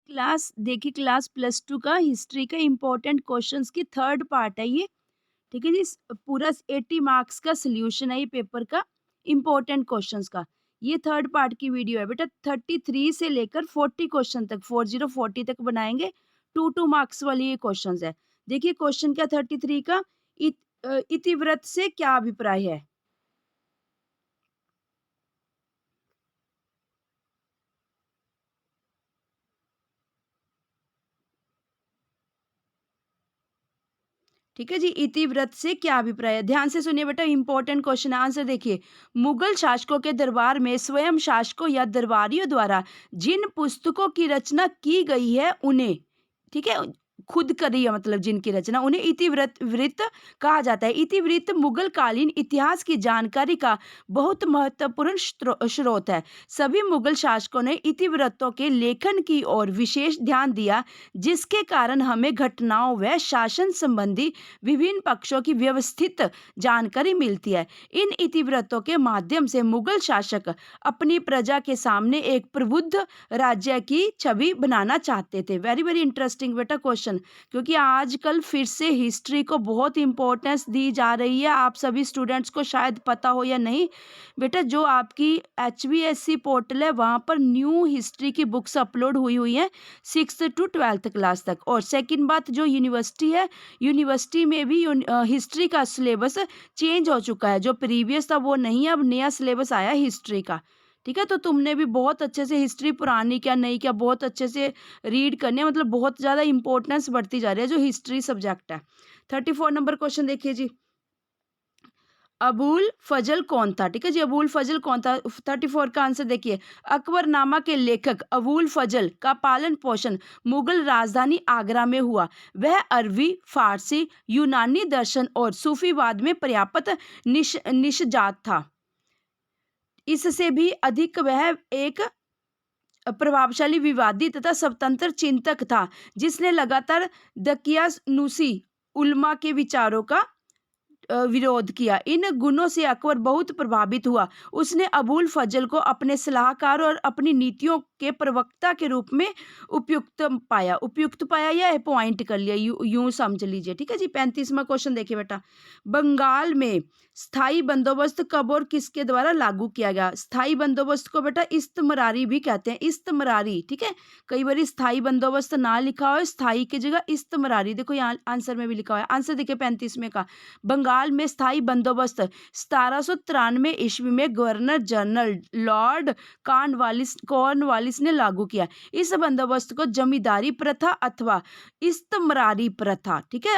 Class देखिए class plus two का history का इम्पोर्टेंट क्वेश्चंस की थर्ड पार्ट है ये। ठीक है जी, पूरा 80 मार्क्स का सोल्यूशन है ये पेपर का, इम्पोर्टेंट क्वेश्चंस का। ये थर्ड पार्ट की वीडियो है बेटा। 33 से लेकर 40 क्वेश्चन तक, 40 तक बनाएंगे। 2 मार्क्स वाली ये क्वेश्चन है। देखिए क्वेश्चन क्या 33 का, इतिव्रत से क्या अभिप्राय है। ठीक है जी, इतिव्रत से क्या अभिप्राय है। ध्यान से सुनिए बेटा, इंपॉर्टेंट क्वेश्चन है। आंसर देखिए, मुगल शासकों के दरबार में स्वयं शासकों या दरबारियों द्वारा जिन पुस्तकों की रचना की गई है उन्हें, ठीक है, खुद करी है मतलब जिनकी रचना, उन्हें इतिवृत्त वृत्त कहा जाता है। इतिवृत्त मुगल कालीन इतिहास की जानकारी का बहुत महत्वपूर्ण स्रोत है। सभी मुगल शासकों ने इतिवृत्तों के लेखन की ओर विशेष ध्यान दिया, जिसके कारण हमें घटनाओं व शासन संबंधी विभिन्न पक्षों की व्यवस्थित जानकारी मिलती है। इन इतिवृत्तों के माध्यम से मुगल शासक अपनी प्रजा के सामने एक प्रबुद्ध राज्य की छवि बनाना चाहते थे। वेरी वेरी इंटरेस्टिंग बेटा क्वेश्चन, क्योंकि आजकल फिर से हिस्ट्री को बहुत इंपॉर्टेंस दी जा रही है। आप सभी स्टूडेंट्स को शायद पता हो या नहीं बेटा, जो आपकी HBSC पोर्टल है वहाँ पर न्यू हिस्ट्री की बुक्स अपलोड हुई हैं 6th to 12th क्लास तक। और सेकंड बात, जो यूनिवर्सिटी है, यूनिवर्सिटी में भी हिस्ट्री का सिलेबस चेंज हो चुका है। जो प्रीवियस था वो नहीं है, अब नया सिलेबस आया हिस्ट्री का। ठीक है, तो तुमने भी बहुत अच्छे से हिस्ट्री पुरानी क्या नई क्या बहुत अच्छे से रीड करनी है, मतलब बहुत ज़्यादा इंपॉर्टेंस बढ़ती जा रही है जो हिस्ट्री सब्जेक्ट है। 34 नंबर क्वेश्चन देखिए जी, अबुल फजल कौन था। ठीक है जी, अबुल फजल कौन था। 34 का आंसर देखिए, अकबरनामा के लेखक अबुल फजल का पालन पोषण मुगल राजधानी आगरा में हुआ। वह अरबी, फारसी, यूनानी दर्शन और सूफीवाद में पर्याप्त निष्णात था। इससे भी अधिक वह एक प्रभावशाली, विवादी तथा स्वतंत्र चिंतक था, जिसने लगातार दकियानुसी उल्मा के विचारों का विरोध किया। इन गुणों से अकबर बहुत प्रभावित हुआ। उसने अबुल फजल को अपने सलाहकार और अपनी नीतियों के प्रवक्ता के रूप में उपयुक्त पाया या अपॉइंट कर लिया, यूं समझ लीजिए। ठीक है जी, 35वां क्वेश्चन देखिए बेटा, बंगाल में स्थाई बंदोबस्त कब और किसके द्वारा लागू किया गया। स्थाई बंदोबस्त को बेटा इस्तमरारी भी कहते हैं, इस्तमरारी। ठीक है, कई बार स्थाई बंदोबस्त ना लिखा हो, स्थाई की जगह इस्तमरारी, देखो यहाँ आंसर में भी लिखा हुआ है। आंसर देखिए 35वें का, बंगाल में स्थायी बंदोबस्त 1793 ईस्वी में गवर्नर जनरल लॉर्ड कॉर्नवालिस ने लागू किया। इस बंदोबस्त को जमींदारी प्रथा अथवा इस्तमरारी प्रथा, ठीक है।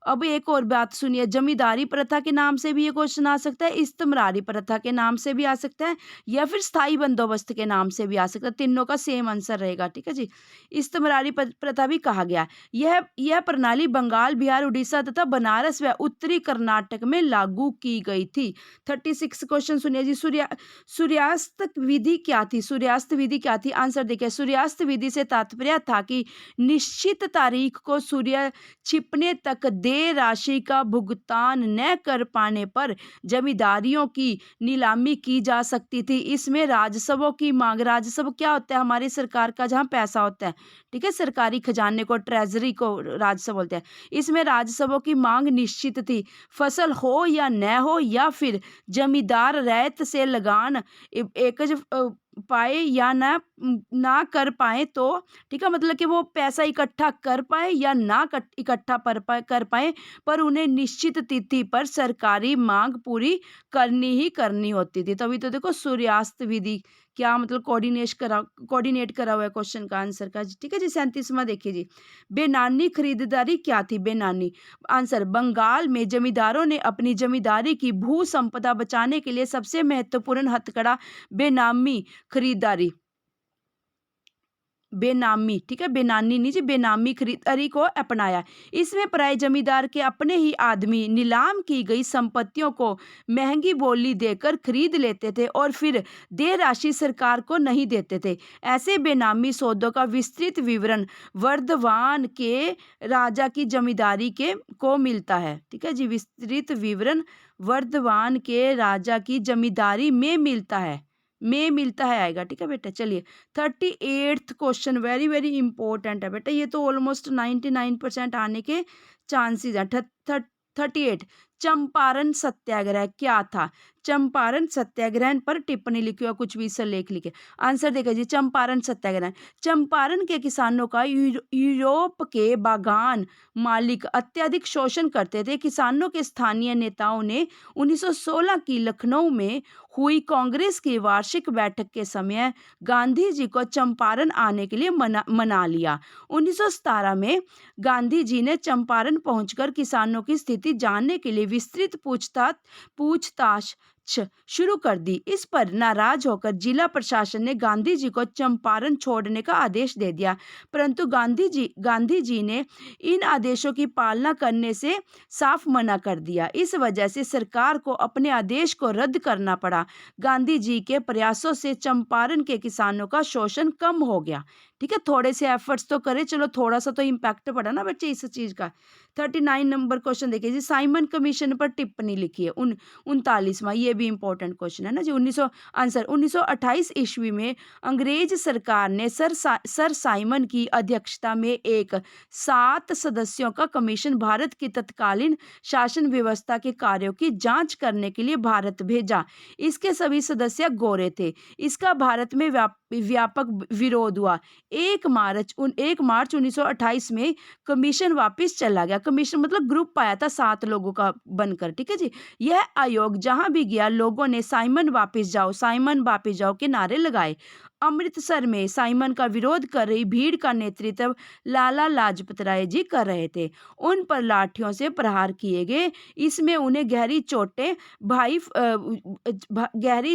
अब एक और बात सुनिए, जमींदारी प्रथा के नाम से भी ये क्वेश्चन आ सकता है, इस्तमरारी प्रथा के नाम से भी आ सकता है, या फिर स्थायी बंदोबस्त के नाम से भी आ सकता है। तीनों का सेम आंसर रहेगा। ठीक है जी, इस्तमरारी प्रथा भी कहा गया। यह प्रणाली बंगाल, बिहार, उड़ीसा तथा बनारस व उत्तरी कर्नाटक में लागू की गई थी। 36 क्वेश्चन सुनिए जी, सूर्यास्त विधि क्या थी। सूर्यास्त विधि क्या थी, आंसर देखिए, सूर्यास्त विधि से तात्पर्य था कि निश्चित तारीख को सूर्य छिपने तक देय राशि का भुगतान न कर पाने पर जमींदारियों की नीलामी की जा सकती थी। इसमें राजस्वों की मांग, राजस्व क्या होता है, हमारी सरकार का जहाँ पैसा होता है, ठीक है, सरकारी खजाने को, ट्रेजरी को राजस्व बोलते हैं। इसमें राजस्वों की मांग निश्चित थी। फसल हो या न हो, या फिर जमींदार रैयत से लगान एकज पाए या ना कर पाए, तो ठीक है, मतलब कि वो पैसा इकट्ठा कर पाए या ना इकट्ठा कर पाए, पर उन्हें निश्चित तिथि पर सरकारी मांग पूरी करनी ही करनी होती थी। तभी तो देखो सूर्यास्त विधि क्या मतलब कोऑर्डिनेट करा हुआ है क्वेश्चन का आंसर का। ठीक है जी, 37वां देखिए जी, बेनामी खरीदारी क्या थी। बेनामी, आंसर, बंगाल में जमींदारों ने अपनी जमींदारी की भू संपदा बचाने के लिए सबसे महत्वपूर्ण हथकड़ा बेनामी खरीदारी, बेनामी, ठीक है, बेनामी नहीं जी, बेनामी खरीदारी को अपनाया। इसमें पराये जमींदार के अपने ही आदमी नीलाम की गई संपत्तियों को महंगी बोली देकर खरीद लेते थे और फिर देय राशि सरकार को नहीं देते थे। ऐसे बेनामी सौदों का विस्तृत विवरण वर्धमान के राजा की जमींदारी के को मिलता है। ठीक है जी, विस्तृत विवरण वर्धमान के राजा की जमींदारी में मिलता है। में मिलता है आएगा, ठीक है बेटा। चलिए 38th question very very important है बेटा, ये तो ऑलमोस्ट 99% आने के चांसेस है। 38 चंपारण सत्याग्रह क्या था? चंपारण सत्याग्रह पर टिप्पणी लिखी हुआ कुछ भी इससे लेख लिखे। आंसर देखा जी, चंपारण सत्याग्रह। चंपारण के किसानों का यूरोप के बागान मालिक अत्यधिक शोषण करते थे। किसानों के स्थानीय नेताओं ने 1916 की लखनऊ में हुई कांग्रेस की वार्षिक बैठक के समय गांधी जी को चंपारण आने के लिए मना लिया। 1917 में गांधी जी ने चंपारण पहुंचकर किसानों की स्थिति जानने के लिए विस्तृत पूछताछ शुरू कर दी। इस पर नाराज होकर जिला प्रशासन ने गांधी जी को चंपारण छोड़ने का आदेश दे दिया, परंतु गांधी जी ने इन आदेशों की पालना करने से साफ मना कर दिया। इस वजह से सरकार को अपने आदेश को रद्द करना पड़ा। गांधी जी के प्रयासों से चंपारण के किसानों का शोषण कम हो गया, ठीक है। थोड़े से एफर्ट्स तो करे, चलो थोड़ा सा तो इम्पैक्ट पड़ा ना बच्चे इस चीज का। 39 नंबर क्वेश्चन देखिए जी, साइमन कमीशन पर टिप्पणी लिखी है। 39वां, ये भी इंपॉर्टेंट क्वेश्चन है ना जी। 1928 ईस्वी में अंग्रेज सरकार ने सर साइमन की अध्यक्षता में एक 7 सदस्यों का कमीशन भारत की तत्कालीन शासन व्यवस्था के कार्यों की जांच करने के लिए भारत भेजा। इसके सभी सदस्य गोरे थे। इसका भारत में व्यापक विरोध हुआ। 1 मार्च 1928 में कमीशन वापस चला गया। कमीशन मतलब ग्रुप आया था 7 लोगों का बनकर, ठीक है जी। यह आयोग जहां भी गया लोगों ने साइमन वापस जाओ के नारे लगाए। अमृतसर में साइमन का विरोध कर रही भीड़ का नेतृत्व लाला लाजपत राय जी कर रहे थे। उन पर लाठियों से प्रहार किए गए। इसमें उन्हें गहरी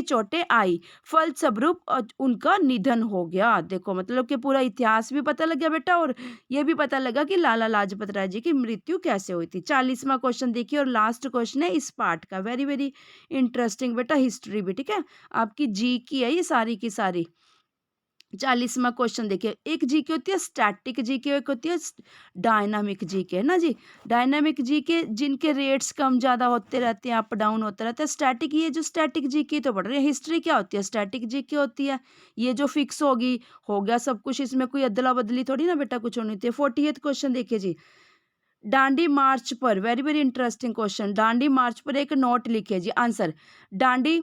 चोटें आई। फलस्वरूप उनका निधन हो गया। देखो मतलब कि पूरा इतिहास भी पता लग गया बेटा, और ये भी पता लगा कि लाला लाजपत राय जी की मृत्यु कैसे हुई थी। 40वां क्वेश्चन देखिए और लास्ट क्वेश्चन है इस पार्ट का, वेरी वेरी इंटरेस्टिंग बेटा, हिस्ट्री भी, ठीक है। आपकी जी की है ये सारी की सारी। 40वां क्वेश्चन देखिए, एक जीके होती है स्टैटिक जीके, एक होती है डायनामिक जीके, है ना जी। डायनामिक जीके जिनके रेट्स कम ज्यादा होते रहते हैं, अप डाउन होता रहता है। स्टैटिक, ये जो स्टैटिक जीके तो पढ़ रहे हैं। हिस्ट्री क्या होती है? स्टैटिक जीके होती है, ये जो फिक्स होगी, हो गया सब कुछ, इसमें कोई अदला बदली थोड़ी ना बेटा कुछ होनी थी। 40th क्वेश्चन देखिए जी, दांडी मार्च पर, very very interesting question, Dandi March पर एक नोट लिखिए जी। आंसर, दांडी,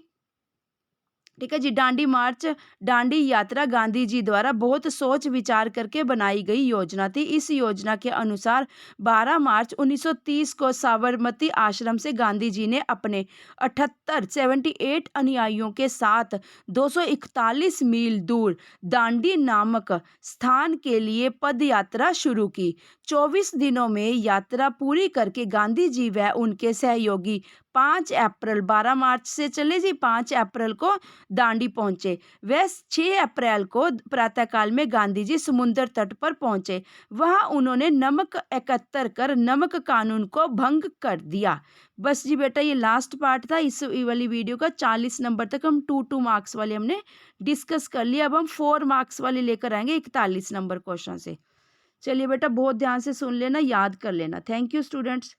ठीक है जी, दांडी मार्च, दांडी यात्रा गांधी जी द्वारा बहुत सोच विचार करके बनाई गई योजना थी। इस योजना के अनुसार 12 मार्च 1930 को साबरमती आश्रम से गांधी जी ने अपने 78 अनुयायियों के साथ 241 मील दूर दांडी नामक स्थान के लिए पद यात्रा शुरू की। 24 दिनों में यात्रा पूरी करके गांधी जी व उनके सहयोगी 5 अप्रैल, 12 मार्च से चले जी, 5 अप्रैल को दांडी पहुंचे। वह 6 अप्रैल को प्रातःकाल में गांधी जी समुद्र तट पर पहुंचे। वहां उन्होंने नमक एकत्र कर नमक कानून को भंग कर दिया। बस जी बेटा, ये लास्ट पार्ट था इस वाली वीडियो का। 40 नंबर तक हम 2 मार्क्स वाले हमने डिस्कस कर लिया। अब हम 4 मार्क्स वाले लेकर आएंगे 41 नंबर क्वेश्चन से। चलिए बेटा, बहुत ध्यान से सुन लेना, याद कर लेना। Thank you students.